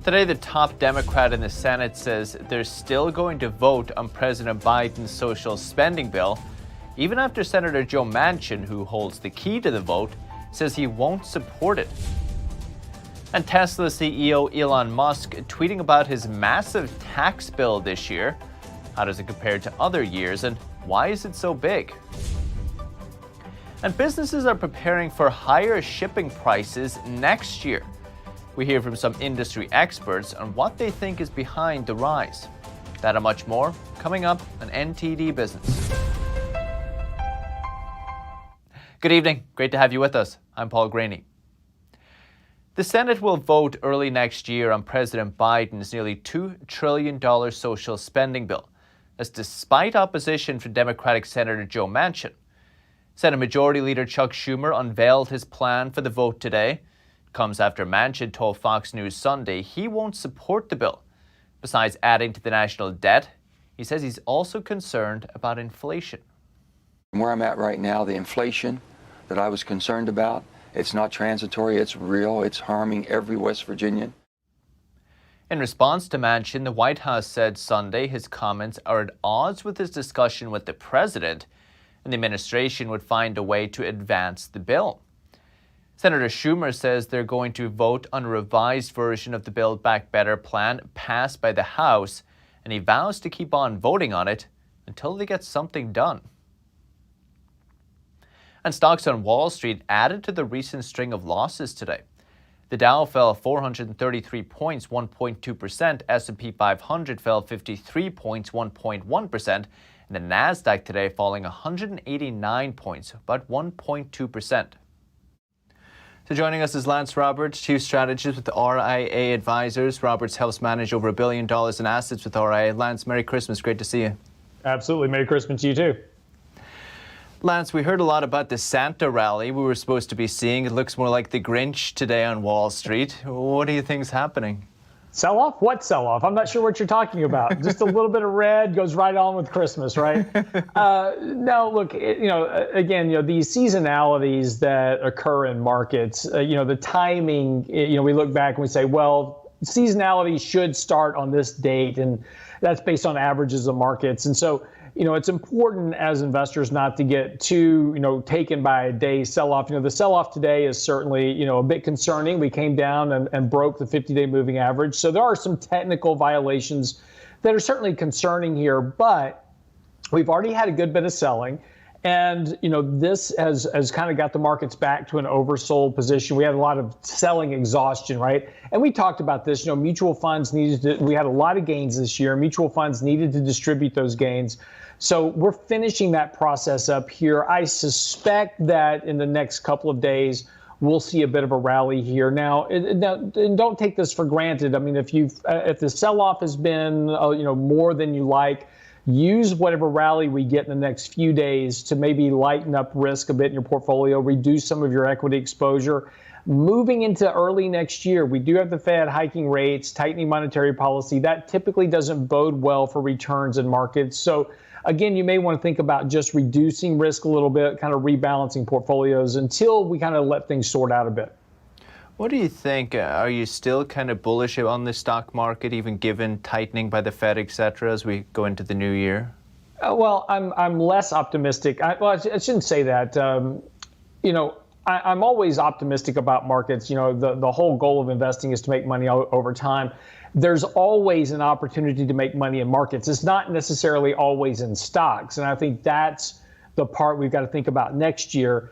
Today, the top Democrat in the Senate says they're still going to vote on President Biden's social spending bill, even after Senator Joe Manchin, who holds the key to the vote, says he won't support it. And Tesla CEO Elon Musk tweeting about his massive tax bill this year. How does it compare to other years, and why is it so big? And businesses are preparing for higher shipping prices next year. We hear from some industry experts on what they think is behind the rise. That and much more coming up on NTD Business. Good evening. Great to have you with us. I'm Paul Graney. The Senate will vote early next year on President Biden's nearly $2 trillion social spending bill. That's despite opposition from Democratic Senator Joe Manchin. Senate Majority Leader Chuck Schumer unveiled his plan for the vote today. It comes after Manchin told Fox News Sunday he won't support the bill. Besides adding to the national debt, he says he's also concerned about inflation. Where I'm at right now, the inflation that I was concerned about, it's not transitory, it's real, it's harming every West Virginian. In response to Manchin, the White House said Sunday his comments are at odds with his discussion with the president, and the administration would find a way to advance the bill. Senator Schumer says they're going to vote on a revised version of the Build Back Better plan passed by the House, and he vows to keep on voting on it until they get something done. And stocks on Wall Street added to the recent string of losses today. The Dow fell 433 points, 1.2%. S&P 500 fell 53 points, 1.1%. And the Nasdaq today falling 189 points, about 1.2%. So joining us is Lance Roberts, Chief Strategist with RIA Advisors. Roberts helps manage over $1 billion in assets with RIA. Lance, Merry Christmas. Great to see you. Absolutely. Merry Christmas to you too. Lance, we heard a lot about the Santa rally we were supposed to be seeing. It looks more like the Grinch today on Wall Street. What do you think's happening? Sell-off? What sell-off? I'm not sure what you're talking about. Just a little bit of red goes right on with Christmas, right? No, look, again, these seasonalities that occur in markets, the timing, we look back and we say, well, seasonality should start on this date, and that's based on averages of markets. And so, it's important as investors not to get too, taken by a day sell-off. The sell-off today is certainly, a bit concerning. We came down and broke the 50-day moving average. So there are some technical violations that are certainly concerning here, but we've already had a good bit of selling. And, this has kind of got the markets back to an oversold position. We had a lot of selling exhaustion, right? And we talked about this, mutual funds we had a lot of gains this year. Mutual funds needed to distribute those gains. So we're finishing that process up here. I suspect that in the next couple of days, we'll see a bit of a rally here. Now, and don't take this for granted. I mean, if the sell-off has been, more than you like, use whatever rally we get in the next few days to maybe lighten up risk a bit in your portfolio, reduce some of your equity exposure. Moving into early next year, we do have the Fed hiking rates, tightening monetary policy. That typically doesn't bode well for returns in markets. So again, you may want to think about just reducing risk a little bit, kind of rebalancing portfolios until we kind of let things sort out a bit. What do you think? Are you still kind of bullish on the stock market, even given tightening by the Fed, et cetera, as we go into the new year? Well, I'm less optimistic. I shouldn't say that. I'm always optimistic about markets. The whole goal of investing is to make money over time. There's always an opportunity to make money in markets. It's not necessarily always in stocks. And I think that's the part we've got to think about next year.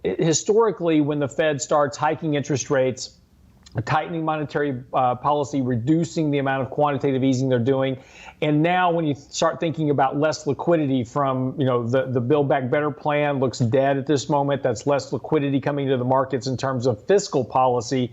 Historically, when the Fed starts hiking interest rates, tightening monetary policy, reducing the amount of quantitative easing they're doing, and now when you start thinking about less liquidity from, the Build Back Better plan looks dead at this moment. That's less liquidity coming to the markets in terms of fiscal policy.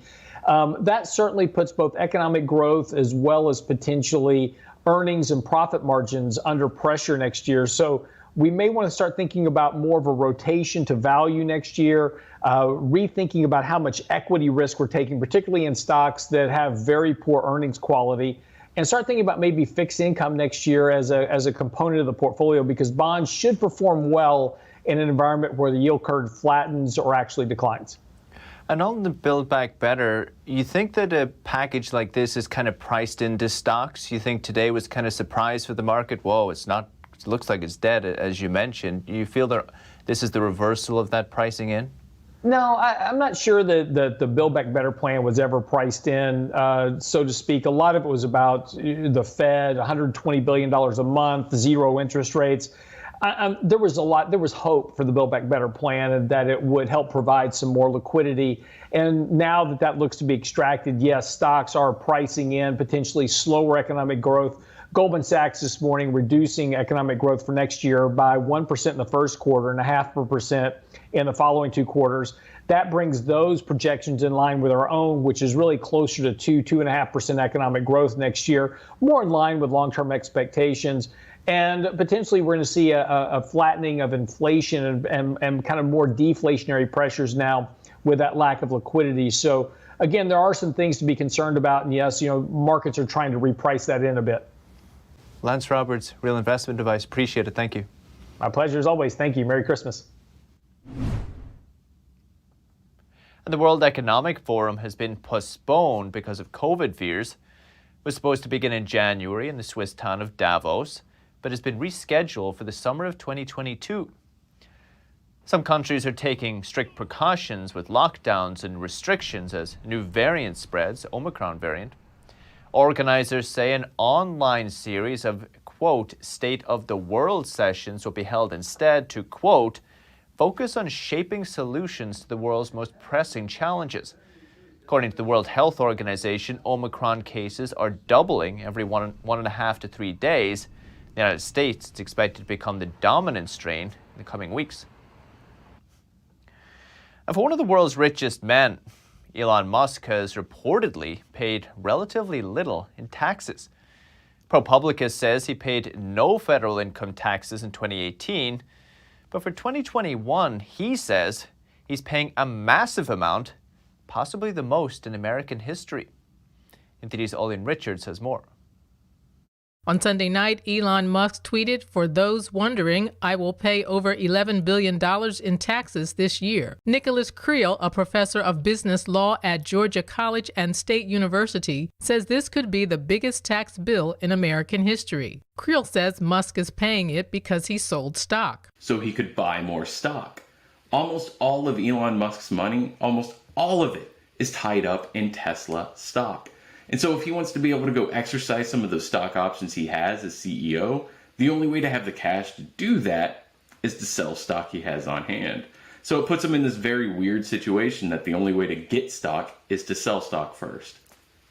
That certainly puts both economic growth as well as potentially earnings and profit margins under pressure next year. So we may want to start thinking about more of a rotation to value next year, rethinking about how much equity risk we're taking, particularly in stocks that have very poor earnings quality, and start thinking about maybe fixed income next year as a component of the portfolio, because bonds should perform well in an environment where the yield curve flattens or actually declines. And on the Build Back Better, you think that a package like this is kind of priced into stocks? You think today was kind of surprise for the market? Whoa, it's not, it looks like it's dead, as you mentioned. You feel that this is the reversal of that pricing in? No, I'm not sure that the Build Back Better plan was ever priced in, so to speak. A lot of it was about the Fed, $120 billion a month, zero interest rates. There was hope for the Build Back Better plan and that it would help provide some more liquidity. And now that looks to be extracted, yes, stocks are pricing in potentially slower economic growth. Goldman Sachs this morning reducing economic growth for next year by 1% in the first quarter and 0.5% in the following two quarters. That brings those projections in line with our own, which is really closer to 2.5% economic growth next year, more in line with long-term expectations. And potentially we're going to see a flattening of inflation and kind of more deflationary pressures now with that lack of liquidity. So again, there are some things to be concerned about. And yes, markets are trying to reprice that in a bit. Lance Roberts, Real Investment Advice. Appreciate it. Thank you. My pleasure as always. Thank you. Merry Christmas. And the World Economic Forum has been postponed because of COVID fears. It was supposed to begin in January in the Swiss town of Davos, but has been rescheduled for the summer of 2022. Some countries are taking strict precautions with lockdowns and restrictions as new variant spreads, Omicron variant. Organizers say an online series of, quote, State of the World sessions will be held instead to, quote, focus on shaping solutions to the world's most pressing challenges. According to the World Health Organization, Omicron cases are doubling every 1.5 to 3 days. In the United States, it's expected to become the dominant strain in the coming weeks. And for one of the world's richest men, Elon Musk has reportedly paid relatively little in taxes. ProPublica says he paid no federal income taxes in 2018, but for 2021, he says he's paying a massive amount, possibly the most in American history. NTD's Olin Richards has more. On Sunday night, Elon Musk tweeted, "For those wondering, I will pay over $11 billion in taxes this year." Nicholas Creel, a professor of business law at Georgia College and State University, says this could be the biggest tax bill in American history. Creel says Musk is paying it because he sold stock. So he could buy more stock. Almost all of Elon Musk's money, almost all of it, is tied up in Tesla stock. And so if he wants to be able to go exercise some of those stock options he has as CEO, the only way to have the cash to do that is to sell stock he has on hand. So it puts him in this very weird situation that the only way to get stock is to sell stock first.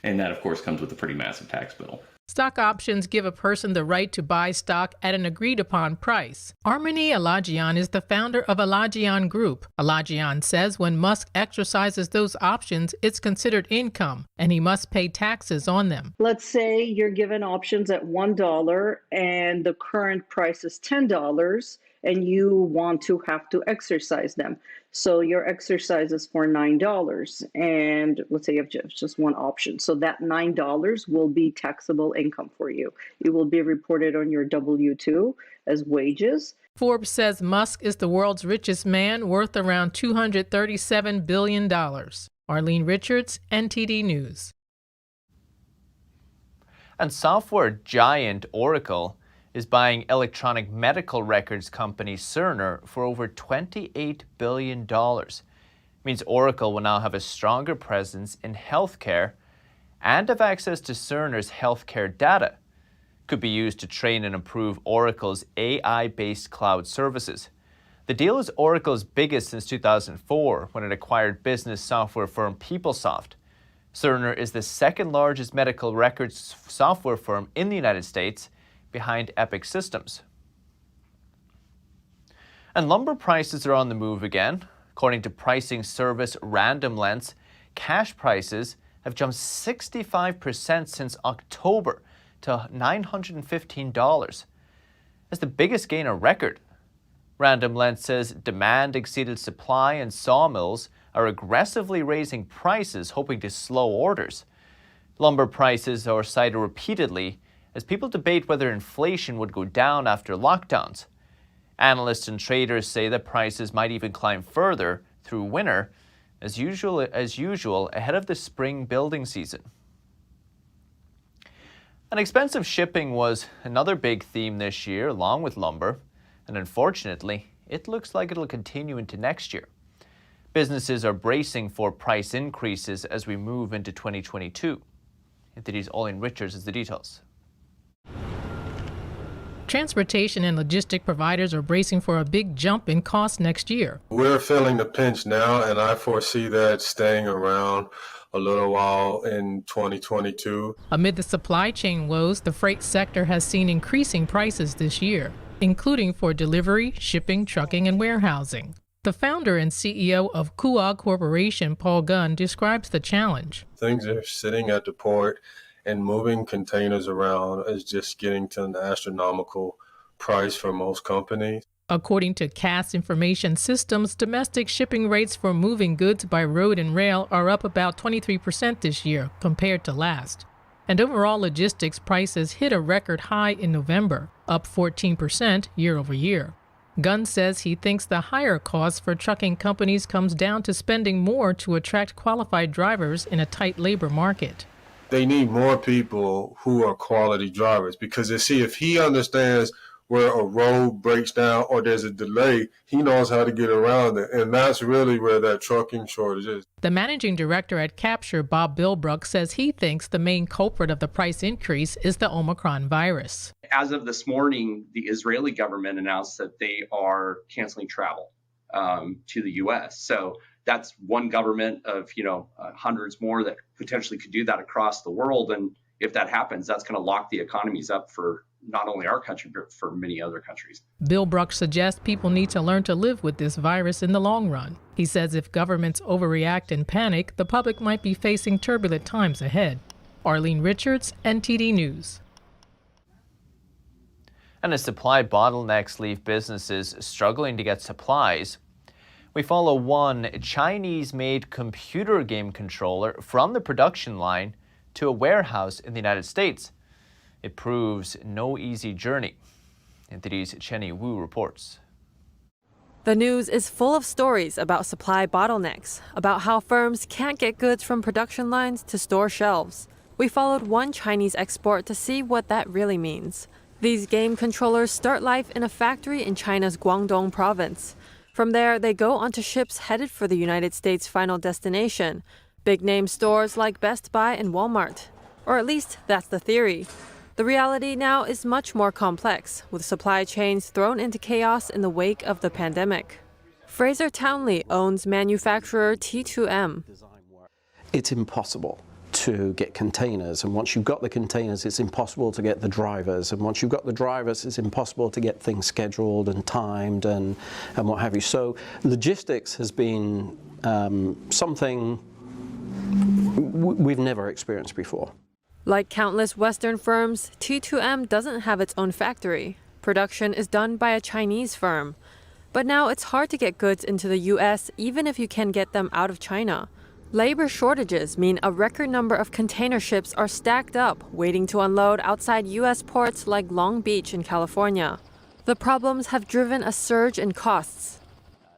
And that, of course, comes with a pretty massive tax bill. Stock options give a person the right to buy stock at an agreed-upon price. Armini Logjam is the founder of Logjam Group. Logjam says when Musk exercises those options, it's considered income, and he must pay taxes on them. Let's say you're given options at $1 and the current price is $10, and you want to have to exercise them. So your exercise is for $9, and let's say you have just one option. So that $9 will be taxable income for you. It will be reported on your W-2 as wages. Forbes says Musk is the world's richest man, worth around $237 billion. Arlene Richards, NTD News. And software giant Oracle is buying electronic medical records company Cerner for over $28 billion. It means Oracle will now have a stronger presence in healthcare and have access to Cerner's healthcare data. It could be used to train and improve Oracle's AI-based cloud services. The deal is Oracle's biggest since 2004 when it acquired business software firm PeopleSoft. Cerner is the second largest medical records software firm in the United States, behind Epic Systems. And lumber prices are on the move again. According to pricing service Random Lengths, cash prices have jumped 65% since October to $915. That's the biggest gain on record. Random Lengths says demand exceeded supply and sawmills are aggressively raising prices, hoping to slow orders. Lumber prices are cited repeatedly as people debate whether inflation would go down after lockdowns. Analysts and traders say that prices might even climb further through winter, as usual ahead of the spring building season. And expensive shipping was another big theme this year, along with lumber, and unfortunately, it looks like it'll continue into next year. Businesses are bracing for price increases as we move into 2022. NTD's Olin Richards has the details. Transportation and logistic providers are bracing for a big jump in costs next year. We're feeling the pinch now, and I foresee that staying around a little while in 2022. Amid the supply chain woes, the freight sector has seen increasing prices this year, including for delivery, shipping, trucking, and warehousing. The founder and CEO of Gov't Corporation, Paul Gunn, describes the challenge. Things are sitting at the port, and moving containers around is just getting to an astronomical price for most companies. According to CAS Information Systems, domestic shipping rates for moving goods by road and rail are up about 23% this year compared to last. And overall logistics prices hit a record high in November, up 14% year over year. Gunn says he thinks the higher cost for trucking companies comes down to spending more to attract qualified drivers in a tight labor market. They need more people who are quality drivers, because if he understands where a road breaks down or there's a delay, he knows how to get around it. And that's really where that trucking shortage is. The managing director at Capture, Bob Bilbrook, says he thinks the main culprit of the price increase is the Omicron virus. As of this morning, the Israeli government announced that they are canceling travel to the U.S. So that's one government of hundreds more that potentially could do that across the world. And if that happens, that's going to lock the economies up for not only our country, but for many other countries. Bilbrook suggests people need to learn to live with this virus in the long run. He says if governments overreact and panic, the public might be facing turbulent times ahead. Arlene Richards, NTD News. And as supply bottlenecks leave businesses struggling to get supplies, we follow one Chinese-made computer game controller from the production line to a warehouse in the United States. It proves no easy journey. NTD's Shen Yun reports. The news is full of stories about supply bottlenecks, about how firms can't get goods from production lines to store shelves. We followed one Chinese export to see what that really means. These game controllers start life in a factory in China's Guangdong province. From there, they go onto ships headed for the United States' final destination, big-name stores like Best Buy and Walmart. Or at least that's the theory. The reality now is much more complex, with supply chains thrown into chaos in the wake of the pandemic. Fraser Townley owns manufacturer T2M. It's impossible to get containers, and once you've got the containers, it's impossible to get the drivers, and once you've got the drivers, it's impossible to get things scheduled and timed and what have you. So logistics has been something we've never experienced before. Like countless Western firms, T2M doesn't have its own factory. Production is done by a Chinese firm. But now it's hard to get goods into the U.S. even if you can get them out of China. Labor shortages mean a record number of container ships are stacked up, waiting to unload outside U.S. ports like Long Beach in California. The problems have driven a surge in costs.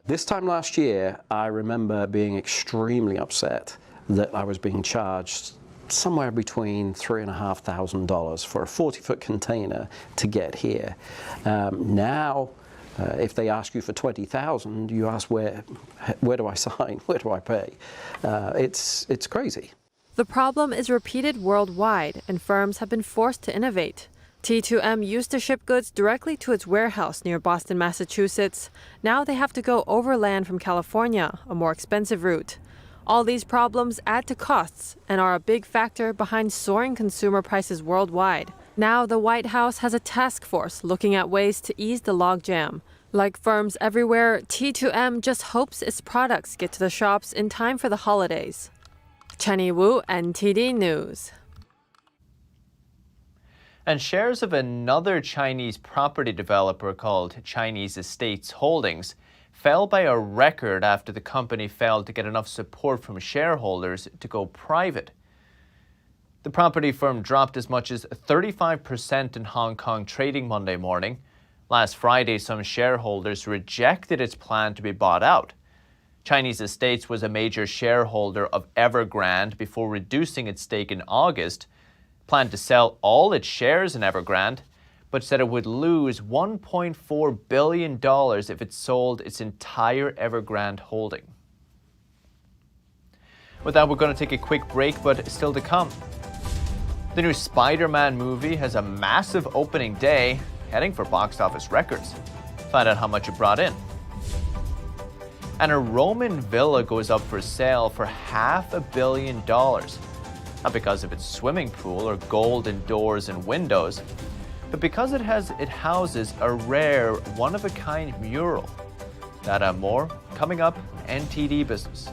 This time last year, I remember being extremely upset that I was being charged somewhere between $3,500 for a 40-foot container to get here. Now, if they ask you for $20,000, you ask where do I sign? Where do I pay? It's crazy. The problem is repeated worldwide, and firms have been forced to innovate. T2M used to ship goods directly to its warehouse near Boston, Massachusetts. Now they have to go overland from California, a more expensive route. All these problems add to costs and are a big factor behind soaring consumer prices worldwide. Now the White House has a task force looking at ways to ease the logjam. Like firms everywhere, T2M just hopes its products get to the shops in time for the holidays. Chenny Wu, NTD News. And shares of another Chinese property developer called Chinese Estates Holdings fell by a record after the company failed to get enough support from shareholders to go private. The property firm dropped as much as 35% in Hong Kong trading Monday morning. Last Friday, some shareholders rejected its plan to be bought out. Chinese Estates was a major shareholder of Evergrande before reducing its stake in August, planned to sell all its shares in Evergrande, but said it would lose $1.4 billion if it sold its entire Evergrande holding. With that, we're going to take a quick break, but still to come. The new Spider-Man movie has a massive opening day, heading for box office records. Find out how much it brought in. And a Roman villa goes up for sale for $500 million. Not because of its swimming pool or golden doors and windows, but because it houses a rare, one-of-a-kind mural. That and more coming up, NTD Business.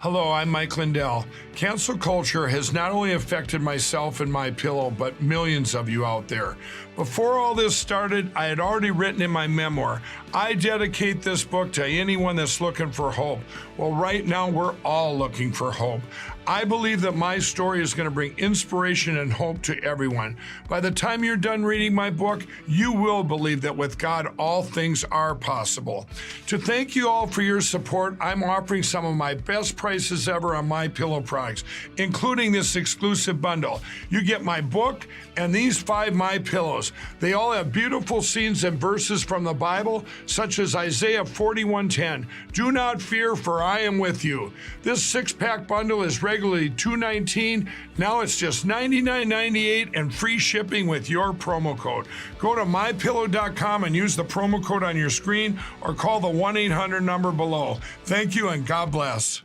Hello, I'm Mike Lindell. Cancel culture has not only affected myself and MyPillow, but millions of you out there. Before all this started, I had already written in my memoir, I dedicate this book to anyone that's looking for hope. Well, right now, we're all looking for hope. I believe that my story is going to bring inspiration and hope to everyone. By the time you're done reading my book, you will believe that with God, all things are possible. To thank you all for your support, I'm offering some of my best prices ever on MyPillow products, including this exclusive bundle. You get my book and these 5 MyPillows. They all have beautiful scenes and verses from the Bible, such as Isaiah 41:10. Do not fear, for I am with you. This 6-pack bundle is regularly $219. Now it's just $99.98 and free shipping with your promo code. Go to mypillow.com and use the promo code on your screen or call the 1-800 number below. Thank you and God bless.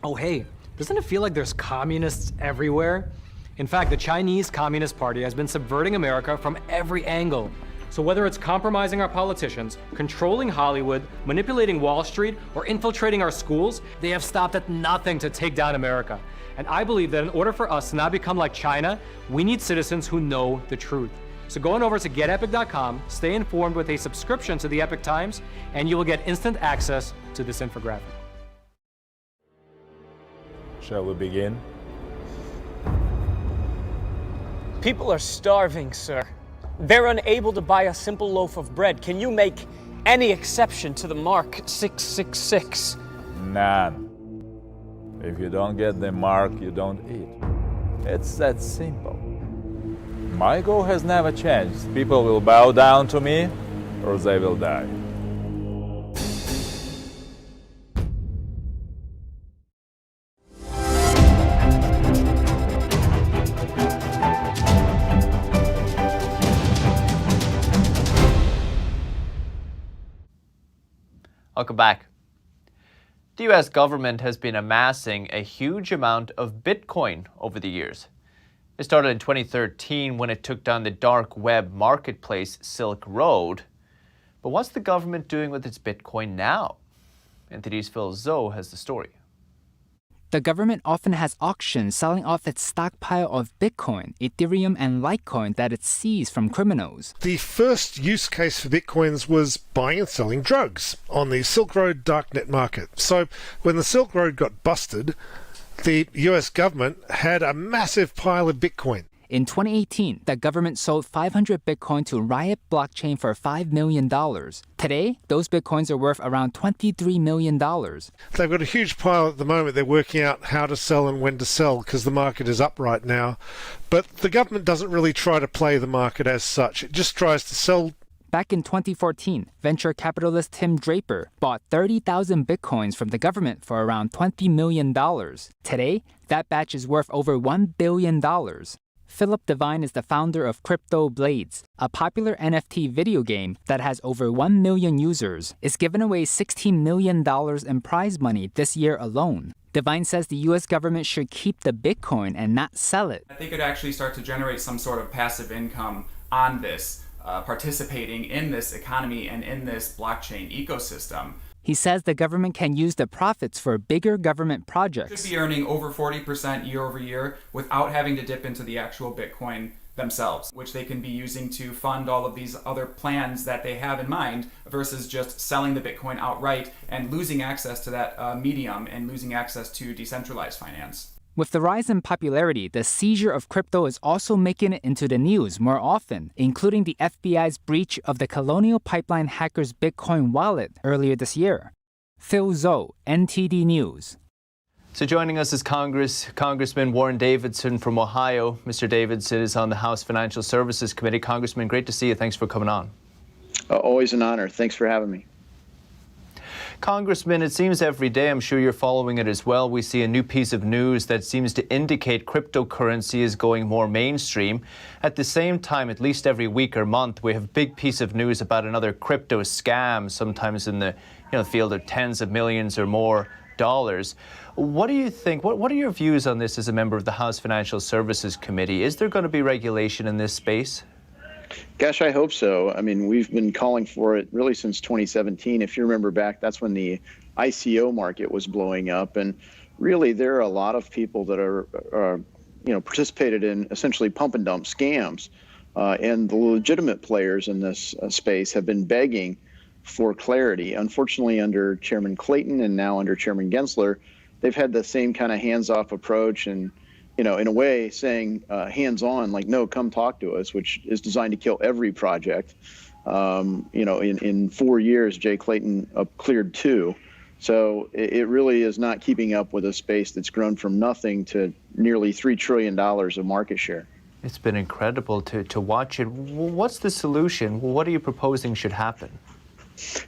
Oh, hey, doesn't it feel like there's communists everywhere? In fact, the Chinese Communist Party has been subverting America from every angle. So whether it's compromising our politicians, controlling Hollywood, manipulating Wall Street, or infiltrating our schools, they have stopped at nothing to take down America. And I believe that in order for us to not become like China, we need citizens who know the truth. So go on over to GetEpic.com, stay informed with a subscription to the Epic Times, and you will get instant access to this infographic. Shall we begin? People are starving, sir. They're unable to buy a simple loaf of bread. Can you make any exception to the mark 666? None. If you don't get the mark, you don't eat. It's that simple. My goal has never changed. People will bow down to me or they will die. Welcome back. The US government has been amassing a huge amount of Bitcoin over the years. It started in 2013 when it took down the dark web marketplace Silk Road. But what's the government doing with its Bitcoin now? NTD's Phil Zhou has the story. The government often has auctions selling off its stockpile of Bitcoin, Ethereum, and Litecoin that it seized from criminals. The first use case for Bitcoins was buying and selling drugs on the Silk Road darknet market. So when the Silk Road got busted, the US government had a massive pile of Bitcoin. In 2018, the government sold 500 Bitcoin to Riot Blockchain for $5 million. Today, those Bitcoins are worth around $23 million. They've got a huge pile at the moment. They're working out how to sell and when to sell because the market is up right now. But the government doesn't really try to play the market as such. It just tries to sell. Back in 2014, venture capitalist Tim Draper bought 30,000 Bitcoins from the government for around $20 million. Today, that batch is worth over $1 billion. Philip Devine is the founder of Crypto Blades, a popular NFT video game that has over 1 million users. It's given away $16 million in prize money this year alone. Devine says the US government should keep the Bitcoin and not sell it. They could actually start to generate some sort of passive income on this, participating in this economy and in this blockchain ecosystem. He says the government can use the profits for bigger government projects. Should be earning over 40% year over year without having to dip into the actual Bitcoin themselves, which they can be using to fund all of these other plans that they have in mind versus just selling the Bitcoin outright and losing access to that medium and losing access to decentralized finance. With the rise in popularity, the seizure of crypto is also making it into the news more often, including the FBI's breach of the Colonial Pipeline hackers' Bitcoin wallet earlier this year. Phil Zhou, NTD News. So joining us is Congressman Warren Davidson from Ohio. Mr. Davidson is on the House Financial Services Committee. Congressman, great to see you. Thanks for coming on. Always an honor. Thanks for having me. Congressman, it seems every day, I'm sure you're following it as well, we see a new piece of news that seems to indicate cryptocurrency is going more mainstream. At the same time, at least every week or month, we have a big piece of news about another crypto scam, sometimes in the field of tens of millions or more dollars. What do you think? What are your views on this as a member of the House Financial Services Committee? Is there going to be regulation in this space? Gosh, I hope so. I mean, we've been calling for it really since 2017. If you remember back, that's when the ICO market was blowing up. And really, there are a lot of people that are participated in essentially pump and dump scams. And the legitimate players in this space have been begging for clarity. Unfortunately, under Chairman Clayton and now under Chairman Gensler, they've had the same kind of hands-off approach and in a way saying hands-on, like, no, come talk to us, which is designed to kill every project. In 4 years, Jay Clayton cleared 2. So it really is not keeping up with a space that's grown from nothing to nearly $3 trillion of market share. It's been incredible to watch it. What's the solution? What are you proposing should happen?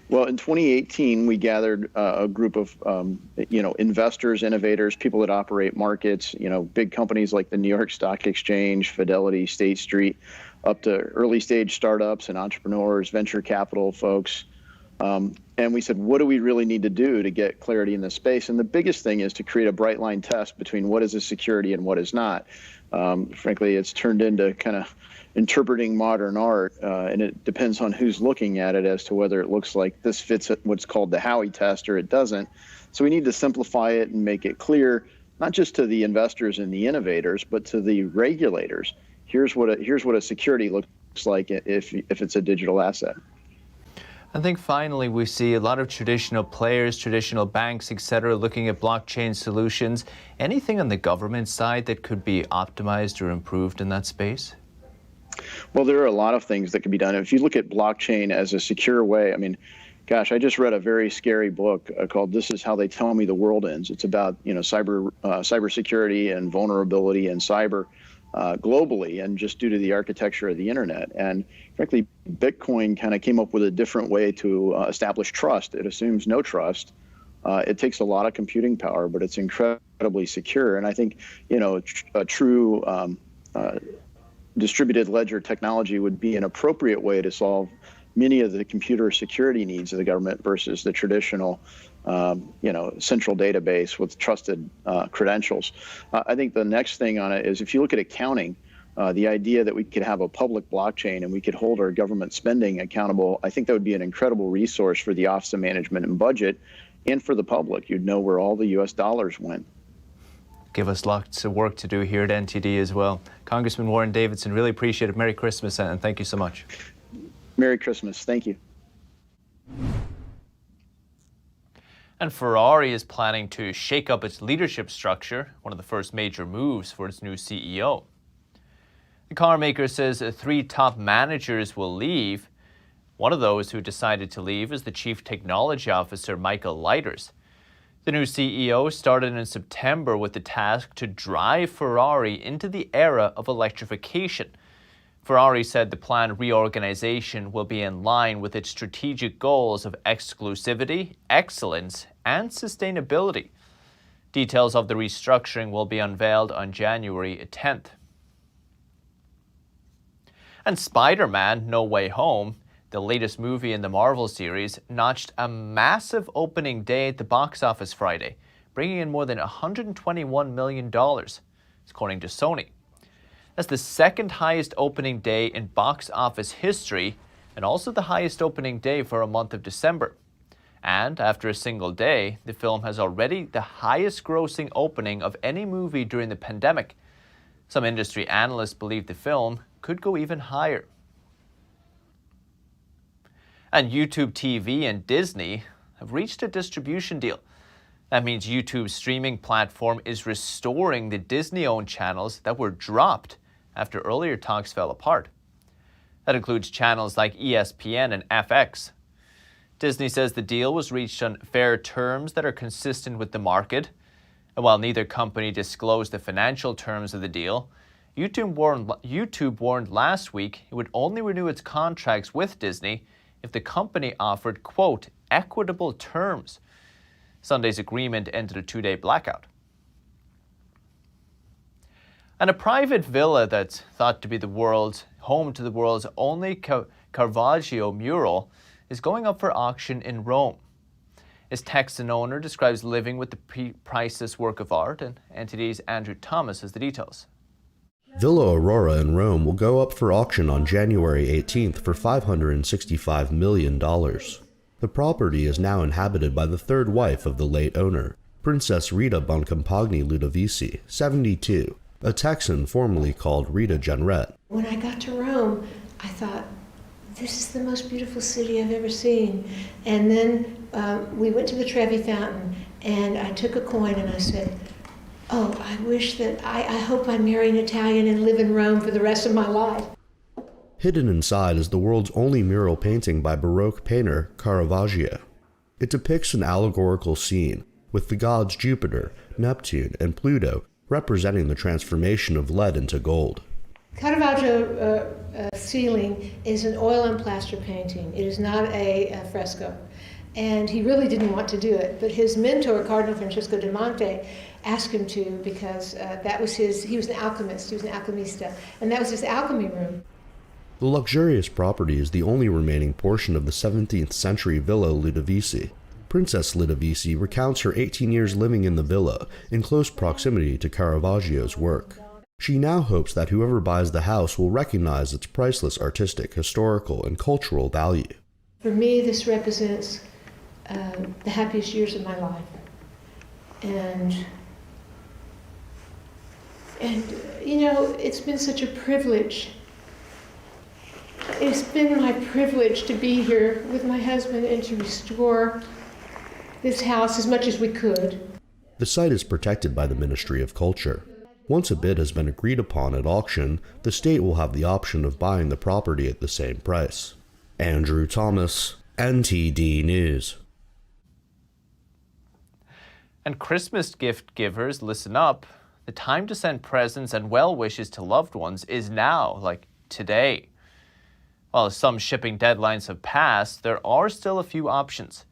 Well, in 2018, we gathered a group of, investors, innovators, people that operate markets, big companies like the New York Stock Exchange, Fidelity, State Street, up to early stage startups and entrepreneurs, venture capital folks. And we said, what do we really need to do to get clarity in this space? And the biggest thing is to create a bright line test between what is a security and what is not. Frankly, it's turned into kind of interpreting modern art, and it depends on who's looking at it as to whether it looks like this fits what's called the Howey test or it doesn't. So we need to simplify it and make it clear, not just to the investors and the innovators, but to the regulators. Here's what a security looks like if it's a digital asset. I think finally we see a lot of traditional players, traditional banks, et cetera, looking at blockchain solutions. Anything on the government side that could be optimized or improved in that space? Well, there are a lot of things that can be done. If you look at blockchain as a secure way, I mean, gosh, I just read a very scary book called "This Is How They Tell Me the World Ends." It's about cybersecurity and vulnerability and cyber globally, and just due to the architecture of the internet. And frankly, Bitcoin kind of came up with a different way to establish trust. It assumes no trust. It takes a lot of computing power, but it's incredibly secure. And I think a true distributed ledger technology would be an appropriate way to solve many of the computer security needs of the government versus the traditional, central database with trusted credentials. I think the next thing on it is if you look at accounting, the idea that we could have a public blockchain and we could hold our government spending accountable, I think that would be an incredible resource for the Office of Management and Budget and for the public. You'd know where all the U.S. dollars went. Give us lots of work to do here at NTD as well. Congressman Warren Davidson, really appreciate it. Merry Christmas and thank you so much. Merry Christmas. Thank you. And Ferrari is planning to shake up its leadership structure, one of the first major moves for its new CEO. The car maker says 3 top managers will leave. One of those who decided to leave is the Chief Technology Officer, Michael Leiters. The new CEO started in September with the task to drive Ferrari into the era of electrification. Ferrari said the planned reorganization will be in line with its strategic goals of exclusivity, excellence, and sustainability. Details of the restructuring will be unveiled on January 10th. And Spider-Man: No Way Home, the latest movie in the Marvel series, notched a massive opening day at the box office Friday, bringing in more than $121 million, according to Sony. That's the second highest opening day in box office history and also the highest opening day for a month of December. And after a single day, the film has already the highest grossing opening of any movie during the pandemic. Some industry analysts believe the film could go even higher. And YouTube TV and Disney have reached a distribution deal. That means YouTube's streaming platform is restoring the Disney-owned channels that were dropped after earlier talks fell apart. That includes channels like ESPN and FX. Disney says the deal was reached on fair terms that are consistent with the market. And while neither company disclosed the financial terms of the deal, YouTube warned last week it would only renew its contracts with Disney if the company offered, quote, equitable terms. Sunday's agreement ended a 2-day blackout. And a private villa that's thought to be home to the world's only Caravaggio mural is going up for auction in Rome. Its Texan owner describes living with the priceless work of art, and NTD's Andrew Thomas has the details. Villa Aurora in Rome will go up for auction on January 18th for $565 million. The property is now inhabited by the third wife of the late owner, Princess Rita Boncompagni Ludovisi, 72, a Texan formerly called Rita Jenrette. When I got to Rome, I thought, this is the most beautiful city I've ever seen. And then we went to the Trevi Fountain, and I took a coin and I said, oh, I wish that, I hope I marry an Italian and live in Rome for the rest of my life. Hidden inside is the world's only mural painting by Baroque painter Caravaggio. It depicts an allegorical scene, with the gods Jupiter, Neptune, and Pluto representing the transformation of lead into gold. Caravaggio ceiling is an oil and plaster painting. It is not a fresco. And he really didn't want to do it, but his mentor, Cardinal Francisco de Monte, asked him to because that was he was an alchemist, he was an alchemista, and that was his alchemy room. The luxurious property is the only remaining portion of the 17th century Villa Ludovisi. Princess Ludovisi recounts her 18 years living in the villa in close proximity to Caravaggio's work. She now hopes that whoever buys the house will recognize its priceless artistic, historical, and cultural value. For me, this represents the happiest years of my life. And you know, it's been such a privilege. It's been my privilege to be here with my husband and to restore this house as much as we could. The site is protected by the Ministry of Culture. Once a bid has been agreed upon at auction, the state will have the option of buying the property at the same price. Andrew Thomas, NTD News. And Christmas gift givers, listen up. The time to send presents and well wishes to loved ones is now, like today. While some shipping deadlines have passed, there are still a few options.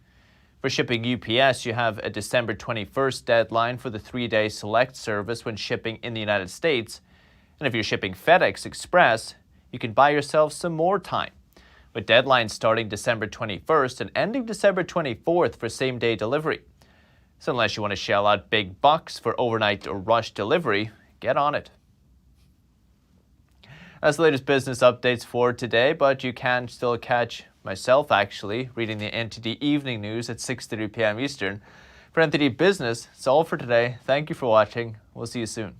For shipping UPS, you have a December 21st deadline for the 3-day select service when shipping in the United States. And if you're shipping FedEx Express, you can buy yourself some more time, with deadlines starting December 21st and ending December 24th for same-day delivery. So unless you want to shell out big bucks for overnight or rush delivery, get on it. That's the latest business updates for today, but you can still catch myself actually reading the NTD Evening News at 6:30 p.m. Eastern. For NTD Business, it's all for today. Thank you for watching. We'll see you soon.